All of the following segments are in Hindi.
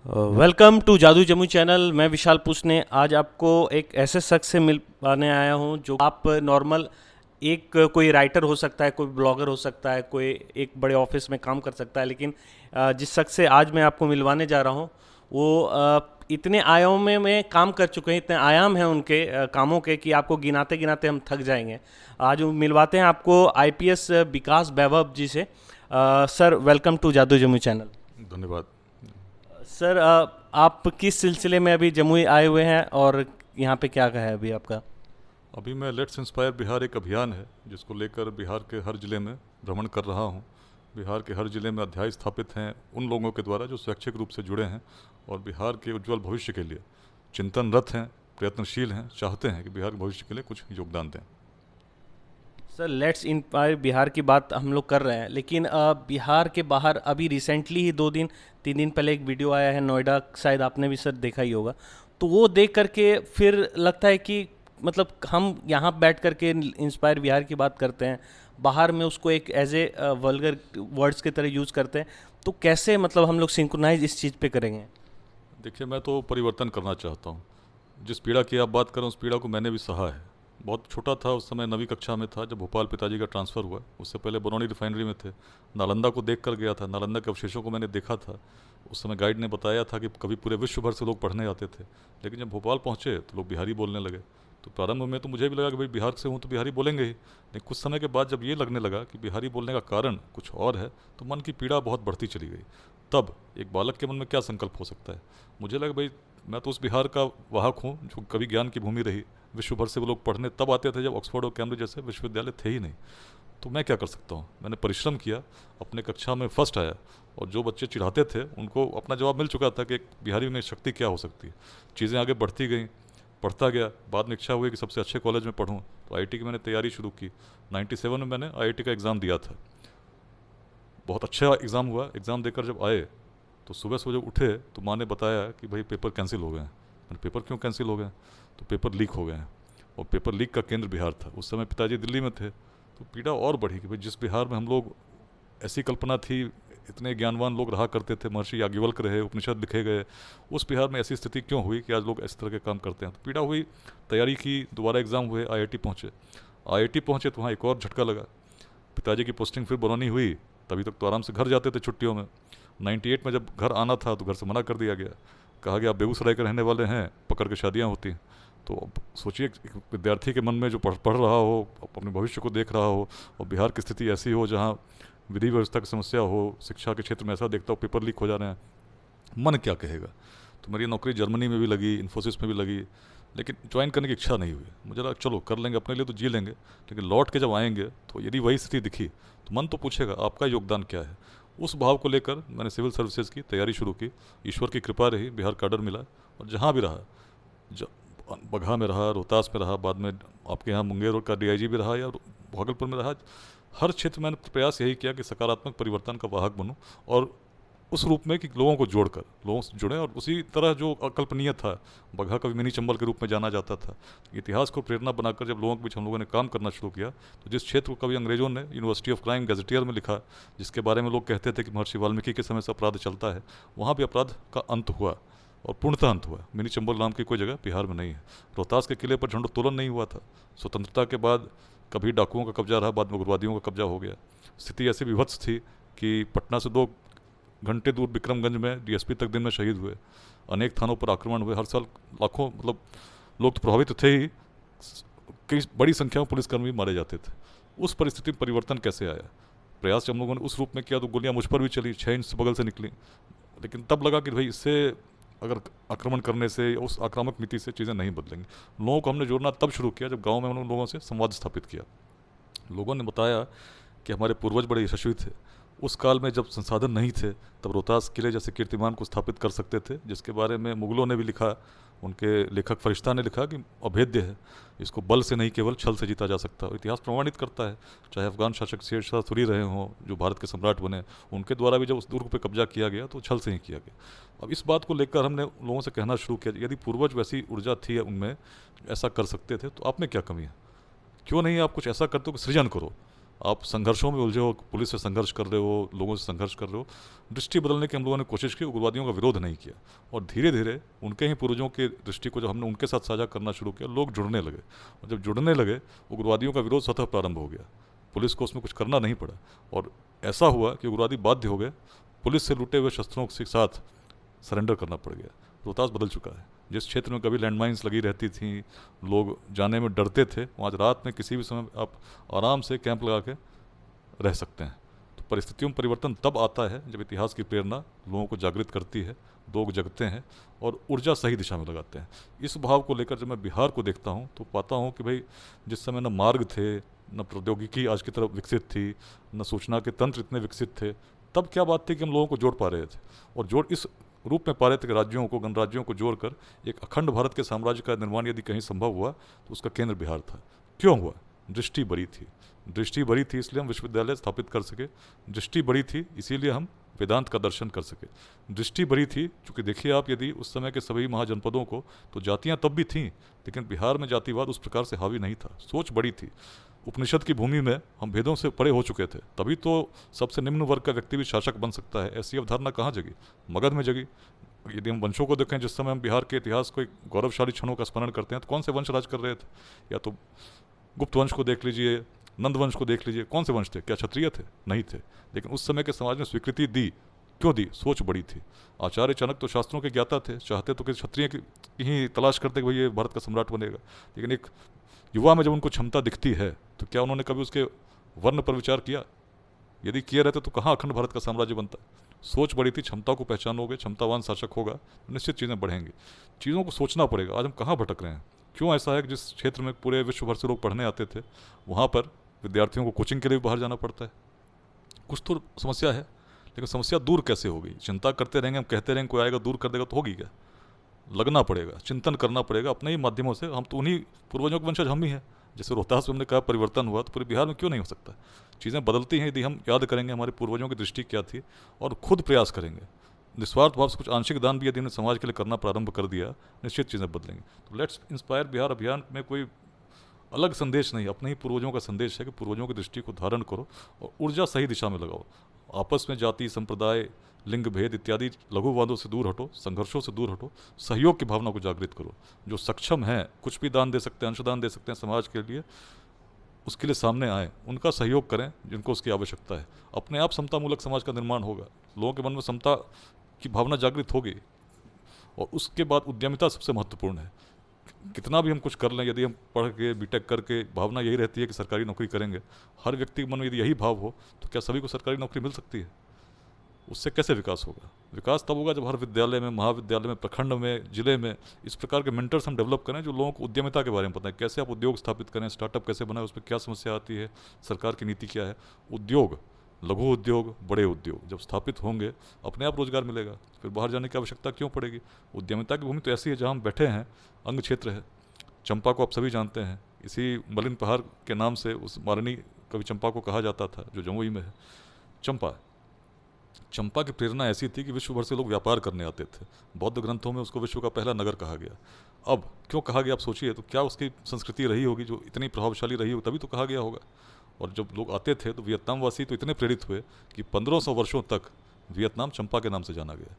वेलकम टू जादू जम्मू चैनल। मैं विशाल पूछने आज आपको एक ऐसे शख्स से मिल पाने आया हूं जो आप नॉर्मल एक कोई राइटर हो सकता है, कोई ब्लॉगर हो सकता है, कोई एक बड़े ऑफिस में काम कर सकता है, लेकिन जिस शख्स से आज मैं आपको मिलवाने जा रहा हूं वो इतने आयामों में काम कर चुके हैं, इतने आयाम हैं उनके कामों के कि आपको गिनाते गिनाते हम थक जाएंगे। आज वो मिलवाते हैं आपको आईपीएस विकास वैभव जी से। सर, वेलकम टू जादू जम्मू चैनल। धन्यवाद। सर, आप किस सिलसिले में अभी जमुई आए हुए हैं और यहाँ पे क्या है अभी आपका? अभी मैं लेट्स इंस्पायर बिहार एक अभियान है जिसको लेकर बिहार के हर ज़िले में भ्रमण कर रहा हूँ। बिहार के हर ज़िले में अध्याय स्थापित हैं उन लोगों के द्वारा जो स्वैच्छिक रूप से जुड़े हैं और बिहार के उज्जवल भविष्य के लिए चिंतनरत हैं, प्रयत्नशील हैं, चाहते हैं कि बिहार के भविष्य के लिए कुछ योगदान दें। सर, लेट्स इंस्पायर बिहार की बात हम लोग कर रहे हैं, लेकिन बिहार के बाहर अभी रिसेंटली ही 2 दिन 3 दिन पहले एक वीडियो आया है नोएडा, शायद आपने भी सर देखा ही होगा। तो वो देख करके फिर लगता है कि मतलब हम यहाँ बैठ करके इंस्पायर बिहार की बात करते हैं, बाहर में उसको एक एज ए वल्गर वर्ड्स की तरह यूज़ करते हैं। तो कैसे मतलब हम लोग सिंक्रोनाइज इस चीज़ पे करेंगे? देखिए, मैं तो परिवर्तन करना चाहता हूँ। जिस पीड़ा की आप बात करें उस पीड़ा को मैंने भी सहा है। बहुत छोटा था उस समय, 9वीं कक्षा में था जब भोपाल पिताजी का ट्रांसफ़र हुआ। उससे पहले बरौनी रिफाइनरी में थे। नालंदा को देख कर गया था, नालंदा के अवशेषों को मैंने देखा था। उस समय गाइड ने बताया था कि कभी पूरे विश्व भर से लोग पढ़ने आते थे, लेकिन जब भोपाल पहुँचे तो लोग बिहारी बोलने लगे। तो प्रारंभ में तो मुझे भी लगा कि भाई बिहार से हूँ तो बिहारी बोलेंगे ही, लेकिन कुछ समय के बाद जब ये लगने लगा कि बिहारी बोलने का कारण कुछ और है तो मन की पीड़ा बहुत बढ़ती चली गई। तब एक बालक के मन में क्या संकल्प हो सकता है। मुझे लगा भाई मैं तो उस बिहार का वाहक हूँ जो कभी ज्ञान की भूमि रही। विश्व भर से वो लोग पढ़ने तब आते थे जब ऑक्सफोर्ड और कैम्ब्रिज जैसे विश्वविद्यालय थे ही नहीं। तो मैं क्या कर सकता हूँ। मैंने परिश्रम किया, अपने कक्षा में फर्स्ट आया, और जो बच्चे चिढ़ाते थे उनको अपना जवाब मिल चुका था कि एक बिहारी में शक्ति क्या हो सकती है। चीज़ें आगे बढ़ती गई, पढ़ता गया। बाद में इच्छा हुई कि सबसे अच्छे कॉलेज में पढ़ूँ, तो आईआईटी की मैंने तैयारी शुरू की। 97 में मैंने आईआईटी का एग्ज़ाम दिया था। बहुत अच्छा एग्ज़ाम हुआ। एग्ज़ाम देकर जब आए तो सुबह सुबह जब उठे तो माँ ने बताया कि भाई पेपर कैंसिल हो गए हैं। मैंने पेपर क्यों कैंसिल हो गए? तो पेपर लीक हो गए हैं। और पेपर लीक का केंद्र बिहार था। उस समय पिताजी दिल्ली में थे। तो पीड़ा और बढ़ी कि भाई जिस बिहार में हम लोग, ऐसी कल्पना थी, इतने ज्ञानवान लोग रहा करते थे, महर्षि याज्ञवल्क्य रहे, उपनिषद लिखे गए, उस बिहार में ऐसी स्थिति क्यों हुई कि आज लोग इस तरह के काम करते हैं। तो पीड़ा हुई। तैयारी की, दोबारा एग्ज़ाम हुए, आईआईटी पहुँचे। आईआईटी पहुँचे तो वहाँ एक और झटका लगा। पिताजी की पोस्टिंग फिर बरौनी हुई। तभी तक तो आराम से घर जाते थे छुट्टियों में। 98 में जब घर आना था तो घर से मना कर दिया गया। कहा गया आप बेगूसराय के रहने वाले हैं, पकड़ के शादियाँ होती हैं। तो अब सोचिए, एक विद्यार्थी के मन में जो पढ़ रहा हो, अपने भविष्य को देख रहा हो, और बिहार की स्थिति ऐसी हो जहाँ विधि व्यवस्था की समस्या हो, शिक्षा के क्षेत्र में ऐसा देखता हो पेपर लीक हो जा रहे हैं, मन क्या कहेगा। तो मेरी नौकरी जर्मनी में भी लगी, इन्फोसिस में भी लगी, लेकिन ज्वाइन करने की इच्छा नहीं हुई। मुझे लगा चलो कर लेंगे, अपने लिए तो जी लेंगे, लेकिन लौट के जब आएंगे तो यदि वही स्थिति दिखी तो मन तो पूछेगा आपका योगदान क्या है। उस भाव को लेकर मैंने सिविल सर्विसेज की तैयारी शुरू की। ईश्वर की कृपा रही, बिहार का डर मिला, और जहाँ भी रहा, बगहा में रहा, रोहतास में रहा, बाद में आपके यहाँ मुंगेर का डीआईजी भी रहा, या भागलपुर में रहा, हर क्षेत्र में मैंने प्रयास यही किया कि सकारात्मक परिवर्तन का वाहक बनूं, और उस रूप में कि लोगों को जोड़कर लोगों से जुड़ें। और उसी तरह जो अकल्पनीय था, बगहा कभी मिनी चंबल के रूप में जाना जाता था, इतिहास को प्रेरणा बनाकर जब लोगों के बीच हम लोगों ने काम करना शुरू किया, तो जिस क्षेत्र को कभी अंग्रेजों ने यूनिवर्सिटी ऑफ क्राइम गैजेटियर में लिखा, जिसके बारे में लोग कहते थे कि महर्षि वाल्मीकि के समय से अपराध चलता है, वहाँ भी अपराध का अंत हुआ, और पूर्णतः अंत हुआ। मिनी चंबल नाम की कोई जगह बिहार में नहीं है। रोहतास के किले पर झंडोत्तोलन नहीं हुआ था। स्वतंत्रता के बाद कभी डाकुओं का कब्जा रहा, बाद में उग्रवादियों का कब्जा हो गया। स्थिति ऐसी विभत्स थी कि पटना से 2 घंटे दूर विक्रमगंज में डीएसपी तक दिन में शहीद हुए। अनेक थानों पर आक्रमण हुए। हर साल लाखों, मतलब लोग तो प्रभावित थे ही, कई बड़ी संख्या में पुलिसकर्मी मारे जाते थे। उस परिस्थिति में परिवर्तन कैसे आया? प्रयास जब हम लोगों ने उस रूप में किया तो गोलियां मुझ पर भी चली, 6 इंच से बगल से निकली, लेकिन तब लगा कि भाई इससे अगर आक्रमण करने से, उस आक्रामक नीति से चीज़ें नहीं बदलेंगी। लोगों को हमने जोड़ना तब शुरू किया जब गाँव में उन लोगों से संवाद स्थापित किया। लोगों ने बताया कि हमारे पूर्वज बड़े यशस्वी थे। उस काल में जब संसाधन नहीं थे तब रोहतास किले जैसे कीर्तिमान को स्थापित कर सकते थे, जिसके बारे में मुगलों ने भी लिखा। उनके लेखक फरिश्ता ने लिखा कि अभेद्य है, इसको बल से नहीं केवल छल से जीता जा सकता। और इतिहास प्रमाणित करता है। चाहे अफगान शासक शेर शाह सूरी रहे हों जो भारत के सम्राट बने, उनके द्वारा भी जब उस दुर्ग पर कब्जा किया गया तो छल से ही किया गया। अब इस बात को लेकर हमने लोगों से कहना शुरू किया, यदि पूर्वज वैसी ऊर्जा थी उनमें, ऐसा कर सकते थे, तो आप में क्या कमी है? क्यों नहीं आप कुछ ऐसा करते हो कि सृजन करो। आप संघर्षों में उलझे हो, पुलिस से संघर्ष कर रहे हो, लोगों से संघर्ष कर रहे हो। दृष्टि बदलने की हम लोगों ने कोशिश की, उग्रवादियों का विरोध नहीं किया, और धीरे धीरे उनके ही पूर्वजों की दृष्टि को जब हमने उनके साथ साझा करना शुरू किया, लोग जुड़ने लगे, और जब जुड़ने लगे उग्रवादियों का विरोध स्वतः प्रारंभ हो गया। पुलिस को उसमें कुछ करना नहीं पड़ा, और ऐसा हुआ कि उग्रवादी बाध्य हो गए, पुलिस से लूटे हुए शस्त्रों के साथ सरेंडर करना पड़ गया। रोहतास बदल चुका है। जिस क्षेत्र में कभी लैंडमाइंस लगी रहती थी, लोग जाने में डरते थे, वहाँ आज रात में किसी भी समय आप आराम से कैंप लगा के रह सकते हैं। तो परिस्थितियों में परिवर्तन तब आता है जब इतिहास की प्रेरणा लोगों को जागृत करती है, लोग जगते हैं और ऊर्जा सही दिशा में लगाते हैं। इस भाव को लेकर जब मैं बिहार को देखता हूँ तो पाता हूँ कि भाई जिस समय न मार्ग थे, न प्रौद्योगिकी आज की तरफ विकसित थी, न सूचना के तंत्र इतने विकसित थे, तब क्या बात थी कि हम लोगों को जोड़ पा रहे थे, और जोड़ इस रूप में पा रहे थे कि राज्यों को, गणराज्यों को जोड़कर एक अखंड भारत के साम्राज्य का निर्माण यदि कहीं संभव हुआ तो उसका केंद्र बिहार था। क्यों हुआ? दृष्टि बड़ी थी। दृष्टि बड़ी थी इसलिए हम विश्वविद्यालय स्थापित कर सके, दृष्टि बड़ी थी इसीलिए हम वेदांत का दर्शन कर सके, दृष्टि बड़ी थी क्योंकि देखिए आप यदि उस समय के सभी महाजनपदों को, तो जातियां तब भी थीं, लेकिन बिहार में जातिवाद उस प्रकार से हावी नहीं था, सोच बड़ी थी। उपनिषद की भूमि में हम भेदों से परे हो चुके थे, तभी तो सबसे निम्न वर्ग का व्यक्ति भी शासक बन सकता है। ऐसी अवधारणा कहाँ जगी? मगध में जगी। यदि हम वंशों को देखें, जिस समय हम बिहार के इतिहास को एक गौरवशाली क्षणों का स्मरण करते हैं, तो कौन से वंश राज कर रहे थे? या तो गुप्त वंश को देख लीजिए, नंद वंश को देख लीजिए, कौन से वंश थे? क्या क्षत्रिय थे? नहीं थे। लेकिन उस समय के समाज में स्वीकृति दी, क्यों दी? सोच बड़ी थी। आचार्य चाणक्य तो शास्त्रों के ज्ञाता थे, चाहते तो कि क्षत्रिय की ही तलाश करते कि भाई ये भारत का सम्राट बनेगा, लेकिन एक युवा में जब उनको क्षमता दिखती है तो क्या उन्होंने कभी उसके वर्ण पर विचार किया? यदि किए रहते तो कहाँ अखंड भारत का साम्राज्य बनता? सोच बड़ी थी। क्षमता को पहचानोगे, क्षमतावान शासक होगा तो निश्चित चीज़ें बढ़ेंगी। चीज़ों को सोचना पड़ेगा। आज हम कहाँ भटक रहे हैं? क्यों ऐसा है कि जिस क्षेत्र में पूरे विश्व भर से लोग पढ़ने आते थे, वहाँ पर विद्यार्थियों को कोचिंग के लिए भी बाहर जाना पड़ता है? कुछ तो समस्या है, लेकिन समस्या दूर कैसे होगी? चिंता करते रहेंगे, हम कहते रहेंगे कोई आएगा दूर कर देगा, तो होगी क्या? लगना पड़ेगा, चिंतन करना पड़ेगा अपने ही माध्यमों से। हम तो उन्हीं पूर्वजों के वंशज हम ही हैं। जैसे रोहतास में हमने कहा परिवर्तन हुआ, तो पूरे बिहार में क्यों नहीं हो सकता? चीज़ें बदलती हैं यदि हम याद करेंगे हमारे पूर्वजों की दृष्टि क्या थी और खुद प्रयास करेंगे। निस्वार्थ भाव से कुछ आंशिक दान भी यदि हमने समाज के लिए करना प्रारंभ कर दिया, निश्चित चीज़ें बदलेंगी। तो लेट्स इंस्पायर बिहार अभियान में कोई अलग संदेश नहीं, अपने ही पूर्वजों का संदेश है कि पूर्वजों की दृष्टि को धारण करो और ऊर्जा सही दिशा में लगाओ। आपस में जाति, संप्रदाय, लिंग भेद इत्यादि लघुवादों से दूर हटो, संघर्षों से दूर हटो, सहयोग की भावना को जागृत करो। जो सक्षम है, कुछ भी दान दे सकते हैं, अंशदान दे सकते हैं समाज के लिए, उसके लिए सामने आए, उनका सहयोग करें जिनको उसकी आवश्यकता है। अपने आप समतामूलक समाज का निर्माण होगा, लोगों के मन में समता की भावना जागृत होगी, और उसके बाद उद्यमिता सबसे महत्वपूर्ण है। कितना भी हम कुछ कर लें, यदि हम पढ़ के बीटेक करके भावना यही रहती है कि सरकारी नौकरी करेंगे, हर व्यक्ति के मन में यदि यही भाव हो, तो क्या सभी को सरकारी नौकरी मिल सकती है? उससे कैसे विकास होगा? विकास तब होगा जब हर विद्यालय में, महाविद्यालय में, प्रखंड में, जिले में इस प्रकार के मेंटर्स हम डेवलप करें जो लोगों को उद्यमिता के बारे में पता है, कैसे आप उद्योग स्थापित करें, स्टार्टअप कैसे बनाएं, उसमें क्या समस्या आती है, सरकार की नीति क्या है। उद्योग, लघु उद्योग, बड़े उद्योग जब स्थापित होंगे, अपने आप रोजगार मिलेगा, फिर बाहर जाने की आवश्यकता क्यों पड़ेगी? उद्यमिता की भूमि तो ऐसी है जहाँ हम बैठे हैं, अंग क्षेत्र है। चंपा को आप सभी जानते हैं, इसी मलिन पहाड़ के नाम से उस मारनी कवि चंपा को कहा जाता था, जो जमुई में है। चंपा की प्रेरणा ऐसी थी कि विश्व भर से लोग व्यापार करने आते थे। बौद्ध ग्रंथों में उसको विश्व का पहला नगर कहा गया। अब क्यों कहा गया आप सोचिए, तो क्या उसकी संस्कृति रही होगी जो इतनी प्रभावशाली रही होगी, तभी तो कहा गया होगा। और जब लोग आते थे तो वियतनाम वासी तो इतने प्रेरित हुए कि 1500 वर्षों तक वियतनाम चंपा के नाम से जाना गया।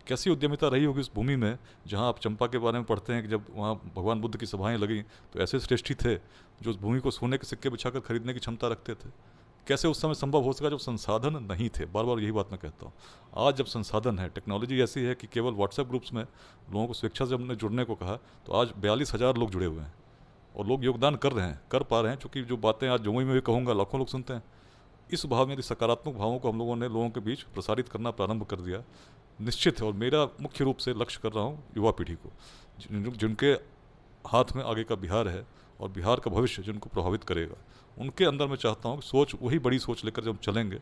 कैसी उद्यमिता रही होगी उस भूमि में, जहाँ आप चंपा के बारे में पढ़ते हैं कि जब वहाँ भगवान बुद्ध की सभाएं लगीं तो ऐसे श्रेष्ठी थे जो उस भूमि को सोने के सिक्के बिछाकर खरीदने की क्षमता रखते थे। कैसे उस समय संभव हो सका जब संसाधन नहीं थे? बार बार यही बात मैं कहता हूँ। आज जब संसाधन है, टेक्नोलॉजी ऐसी है कि केवल व्हाट्सएप ग्रुप्स में लोगों को स्वेच्छा से हमने जुड़ने को कहा तो आज 42,000 लोग जुड़े हुए हैं और लोग योगदान कर रहे हैं, कर पा रहे हैं, क्योंकि जो बातें आज जमुई में भी कहूँगा लाखों लोग सुनते हैं। इस भाव में यदि सकारात्मक भावों को हम लोगों ने लोगों के बीच प्रसारित करना प्रारंभ कर दिया, निश्चित है, और मेरा मुख्य रूप से लक्ष्य कर रहा हूँ युवा पीढ़ी को, जिनके हाथ में आगे का बिहार है और बिहार का भविष्य जिनको प्रभावित करेगा, उनके अंदर मैं चाहता हूँ कि सोच, वही बड़ी सोच लेकर जब चलेंगे,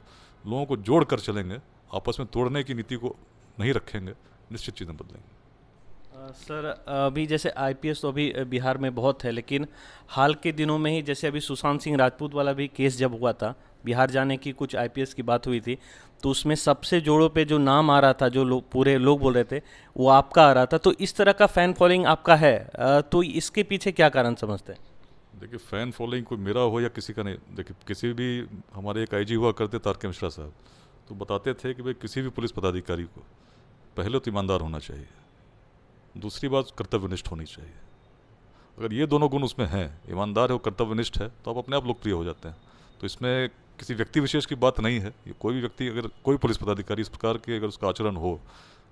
लोगों को जोड़ कर चलेंगे, आपस में तोड़ने की नीति को नहीं रखेंगे, निश्चित चीज़ें बदलेंगी। सर, अभी जैसे आईपीएस तो अभी बिहार में बहुत है, लेकिन हाल के दिनों में ही जैसे अभी सुशांत सिंह राजपूत वाला भी केस जब हुआ था, बिहार जाने की कुछ आईपीएस की बात हुई थी, तो उसमें सबसे जोड़ों पे जो नाम आ रहा था, जो लोग पूरे लोग बोल रहे थे, वो आपका आ रहा था। तो इस तरह का फैन फॉलोइंग आपका है, तो इसके पीछे क्या कारण समझते हैं? देखिए, फ़ैन फॉलोइंग कोई मेरा हो या किसी का नहीं, देखिए किसी भी, हमारे एक आईजी हुआ करते तारक मिश्रा साहब, तो बताते थे कि भाई किसी भी पुलिस पदाधिकारी को पहले तो ईमानदार होना चाहिए, दूसरी बात कर्तव्यनिष्ठ होनी चाहिए। अगर ये दोनों गुण उसमें हैं, ईमानदार है और कर्तव्यनिष्ठ है, तो आप अपने आप लोकप्रिय हो जाते हैं। तो इसमें किसी व्यक्ति विशेष की बात नहीं है, ये कोई भी व्यक्ति, अगर कोई पुलिस पदाधिकारी इस प्रकार के अगर उसका आचरण हो,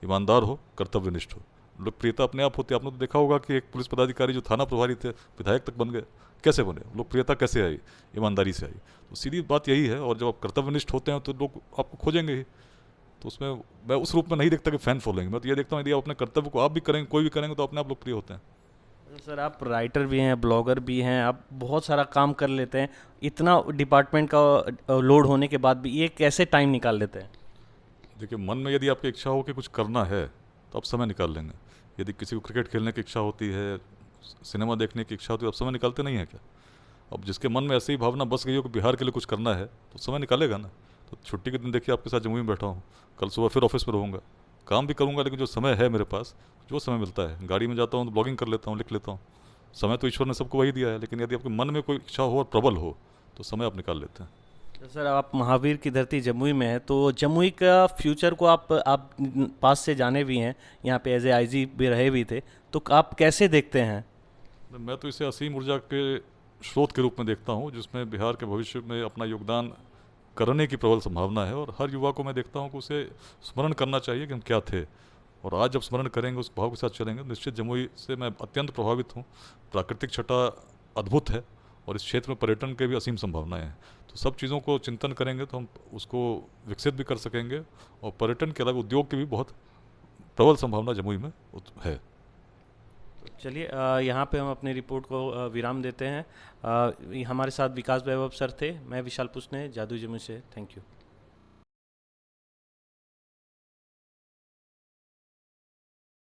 ईमानदार हो, कर्तव्यनिष्ठ हो, लोकप्रियता अपने आप होती है। आपने तो देखा होगा कि एक पुलिस पदाधिकारी जो थाना प्रभारी थे, विधायक तक बन गए, कैसे बने, लोकप्रियता कैसे आई, ईमानदारी से आई। तो सीधी बात यही है, और जब आप कर्तव्यनिष्ठ होते हैं तो लोग आपको खोजेंगे ही। तो उसमें मैं उस रूप में नहीं देखता कि फैन फॉलोइंग, मैं तो ये देखता हूँ यदि आप अपने कर्तव्य को आप भी करेंगे, कोई भी करेंगे, तो अपने आप लोकप्रिय होते हैं। सर आप राइटर भी हैं, ब्लॉगर भी हैं, आप बहुत सारा काम कर लेते हैं, इतना डिपार्टमेंट का लोड होने के बाद भी ये कैसे टाइम निकाल लेते हैं? देखिए, मन में यदि आपकी इच्छा हो कि कुछ करना है, तो आप समय निकाल लेंगे। यदि किसी को क्रिकेट खेलने की इच्छा होती है, सिनेमा देखने की इच्छा होती है, आप समय निकालते नहीं है क्या? अब जिसके मन में ऐसी ही भावना बस गई हो कि बिहार के लिए कुछ करना है, तो समय निकालेगा ना। तो छुट्टी के दिन देखिए आपके साथ जमुई में बैठा हूँ, कल सुबह फिर ऑफिस में रहूँगा, काम भी करूँगा, लेकिन जो समय है मेरे पास, जो समय मिलता है, गाड़ी में जाता हूँ तो ब्लॉगिंग कर लेता हूँ, लिख लेता हूँ। समय तो ईश्वर ने सबको वही दिया है, लेकिन यदि आपके मन में कोई इच्छा हो और प्रबल हो, तो समय आप निकाल लेते हैं। तो सर आप महावीर की धरती जमुई में है, तो जमुई का फ्यूचर को आप पास से जाने भी हैं, यहाँ पे एज ए आईजी भी रहे भी थे, तो आप कैसे देखते हैं? मैं तो इसे असीम ऊर्जा के स्रोत के रूप में देखता हूँ, जिसमें बिहार के भविष्य में अपना योगदान करने की प्रबल संभावना है। और हर युवा को मैं देखता हूँ कि उसे स्मरण करना चाहिए कि हम क्या थे, और आज जब स्मरण करेंगे, उस भाव के साथ चलेंगे, निश्चित जमुई से मैं अत्यंत प्रभावित हूँ। प्राकृतिक छटा अद्भुत है, और इस क्षेत्र में पर्यटन के भी असीम संभावनाएं हैं। तो सब चीज़ों को चिंतन करेंगे तो हम उसको विकसित भी कर सकेंगे, और पर्यटन के अलावा उद्योग की भी बहुत प्रबल संभावना जमुई में है। चलिए यहाँ पे हम अपनी रिपोर्ट को विराम देते हैं। हमारे साथ विकास वैभव सर थे, मैं विशाल पुष्ने, जादू जमुई से। Thank you.